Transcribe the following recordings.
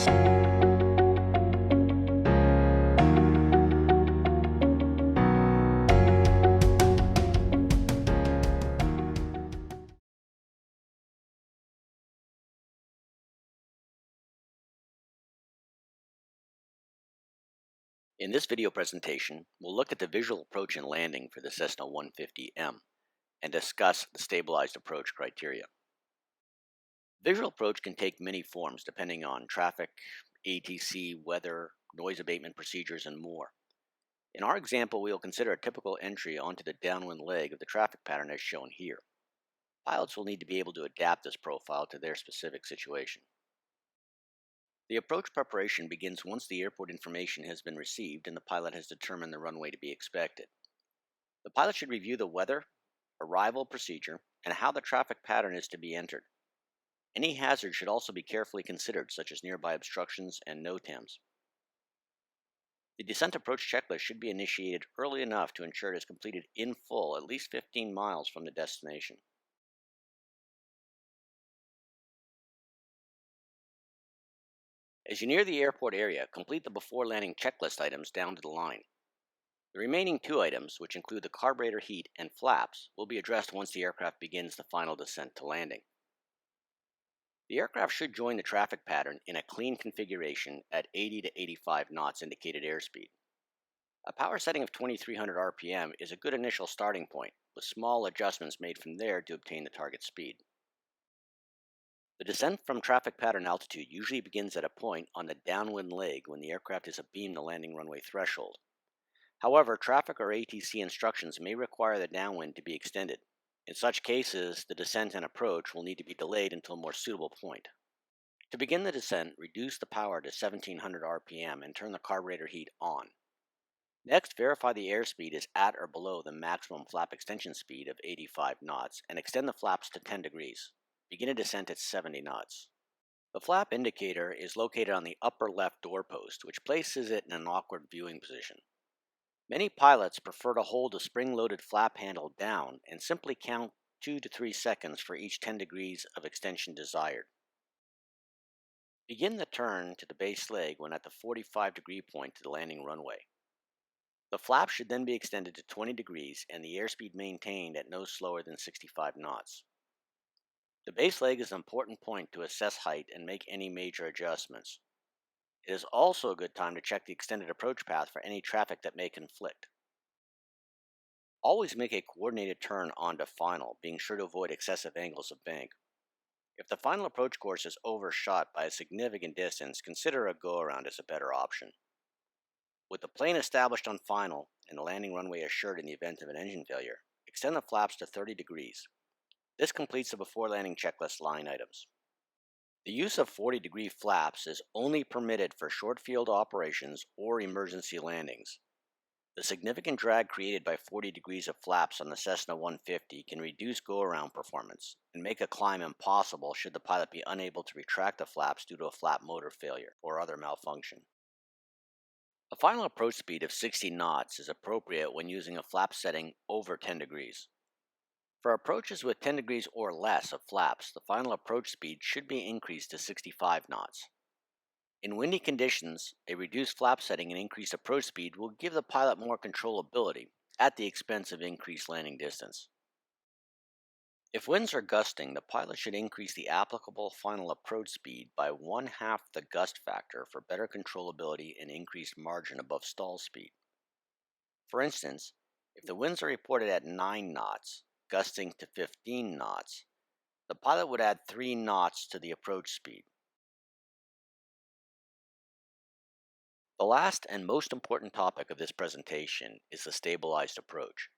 In this video presentation, we'll look at the visual approach and landing for the Cessna 150M and discuss the stabilized approach criteria. Visual approach can take many forms depending on traffic, ATC, weather, noise abatement procedures, and more. In our example, we will consider a typical entry onto the downwind leg of the traffic pattern as shown here. Pilots will need to be able to adapt this profile to their specific situation. The approach preparation begins once the airport information has been received and the pilot has determined the runway to be expected. The pilot should review the weather, arrival procedure, and how the traffic pattern is to be entered. Any hazards should also be carefully considered, such as nearby obstructions and NOTAMs. The descent approach checklist should be initiated early enough to ensure it is completed in full at least 15 miles from the destination. As you near the airport area, complete the before landing checklist items down to the line. The remaining two items, which include the carburetor heat and flaps, will be addressed once the aircraft begins the final descent to landing. The aircraft should join the traffic pattern in a clean configuration at 80 to 85 knots indicated airspeed. A power setting of 2300 RPM is a good initial starting point, with small adjustments made from there to obtain the target speed. The descent from traffic pattern altitude usually begins at a point on the downwind leg when the aircraft is abeam the landing runway threshold. However, traffic or ATC instructions may require the downwind to be extended. In such cases, the descent and approach will need to be delayed until a more suitable point. To begin the descent, reduce the power to 1700 RPM and turn the carburetor heat on. Next, verify the airspeed is at or below the maximum flap extension speed of 85 knots and extend the flaps to 10 degrees. Begin a descent at 70 knots. The flap indicator is located on the upper left doorpost, which places it in an awkward viewing position. Many pilots prefer to hold the spring-loaded flap handle down and simply count 2 to 3 seconds for each 10 degrees of extension desired. Begin the turn to the base leg when at the 45-degree point to the landing runway. The flap should then be extended to 20 degrees and the airspeed maintained at no slower than 65 knots. The base leg is an important point to assess height and make any major adjustments. It is also a good time to check the extended approach path for any traffic that may conflict. Always make a coordinated turn onto final, being sure to avoid excessive angles of bank. If the final approach course is overshot by a significant distance, consider a go-around as a better option. With the plane established on final and the landing runway assured in the event of an engine failure, extend the flaps to 30 degrees. This completes the before landing checklist line items. The use of 40-degree flaps is only permitted for short field operations or emergency landings. The significant drag created by 40 degrees of flaps on the Cessna 150 can reduce go-around performance and make a climb impossible should the pilot be unable to retract the flaps due to a flap motor failure or other malfunction. A final approach speed of 60 knots is appropriate when using a flap setting over 10 degrees. For approaches with 10 degrees or less of flaps, the final approach speed should be increased to 65 knots. In windy conditions, a reduced flap setting and increased approach speed will give the pilot more controllability at the expense of increased landing distance. If winds are gusting, the pilot should increase the applicable final approach speed by 1/2 the gust factor for better controllability and increased margin above stall speed. For instance, if the winds are reported at 9 knots, gusting to 15 knots, the pilot would add 3 knots to the approach speed. The last and most important topic of this presentation is the stabilized approach.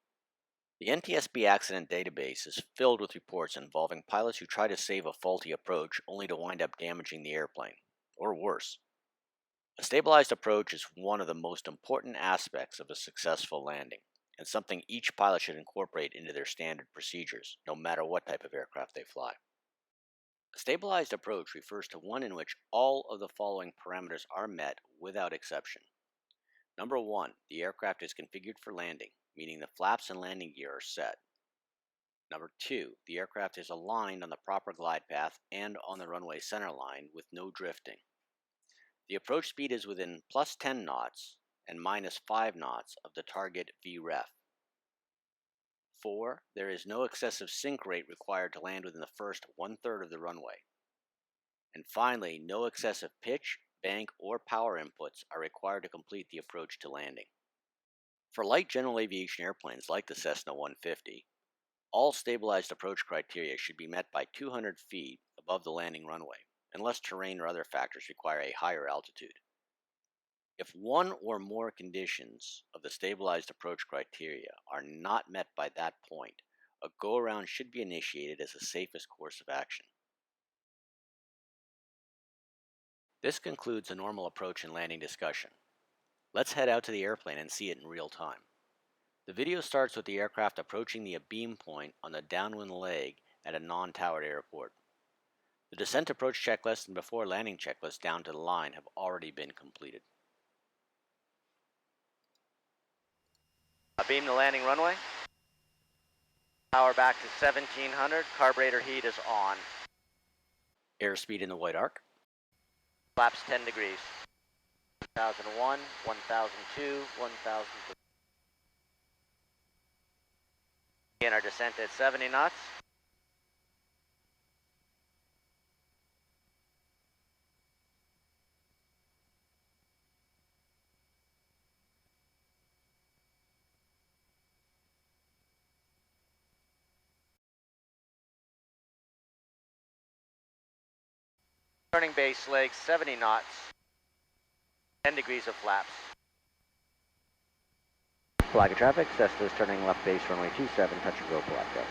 The NTSB accident database is filled with reports involving pilots who try to save a faulty approach only to wind up damaging the airplane, or worse. A stabilized approach is one of the most important aspects of a successful landing, and something each pilot should incorporate into their standard procedures, no matter what type of aircraft they fly. A stabilized approach refers to one in which all of the following parameters are met without exception. Number 1, the aircraft is configured for landing, meaning the flaps and landing gear are set. Number 2, the aircraft is aligned on the proper glide path and on the runway center line with no drifting. The approach speed is within plus 10 knots and minus 5 knots of the target VREF. 4. There is no excessive sink rate required to land within the first 1/3 of the runway. And finally, no excessive pitch, bank, or power inputs are required to complete the approach to landing. For light general aviation airplanes like the Cessna 150, all stabilized approach criteria should be met by 200 feet above the landing runway, unless terrain or other factors require a higher altitude. If one or more conditions of the stabilized approach criteria are not met by that point, a go-around should be initiated as the safest course of action. This concludes the normal approach and landing discussion. Let's head out to the airplane and see it in real time. The video starts with the aircraft approaching the beam point on the downwind leg at a non-towered airport. The descent approach checklist and before landing checklist down to the line have already been completed. Beam to landing runway. Power back to 1700. Carburetor heat is on. Airspeed in the white arc. Flaps 10 degrees. 1001, 1002, 1003. Begin our descent at 70 knots. Turning base legs 70 knots. 10 degrees of flaps. Flag of traffic, Cessna is turning left base runway 27, touch and go flag go.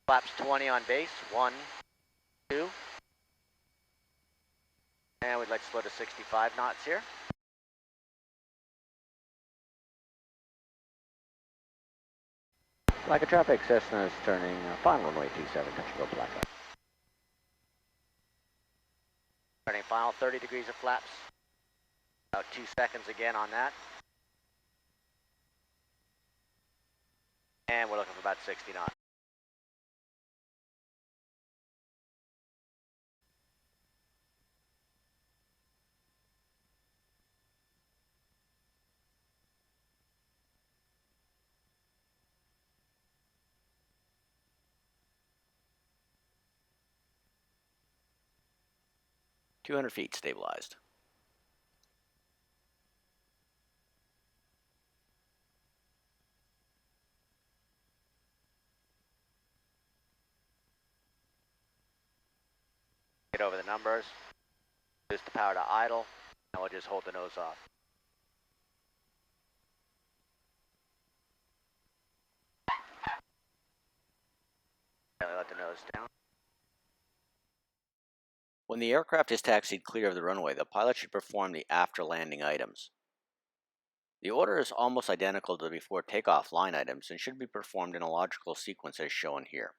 Flaps 20 on base, 1, 2. And we'd like to slow to 65 knots here. Flag of traffic, Cessna is turning final runway 27, touch and go flag go. Turning final 30 degrees of flaps. About 2 seconds again on that. And we're looking for about 60 knots. "200 feet stabilized." Get over the numbers. Boost the power to idle. And we'll just hold the nose off. Let the nose down. When the aircraft is taxied clear of the runway, the pilot should perform the after landing items. The order is almost identical to the before takeoff line items and should be performed in a logical sequence as shown here.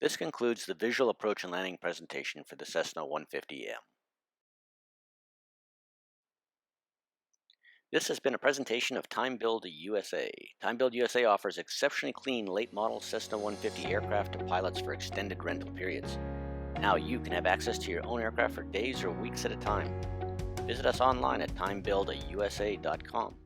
This concludes the visual approach and landing presentation for the Cessna 150M. This has been a presentation of TimeBuildUSA. TimeBuildUSA offers exceptionally clean late model Cessna 150 aircraft to pilots for extended rental periods. Now you can have access to your own aircraft for days or weeks at a time. Visit us online at TimeBuildUSA.com.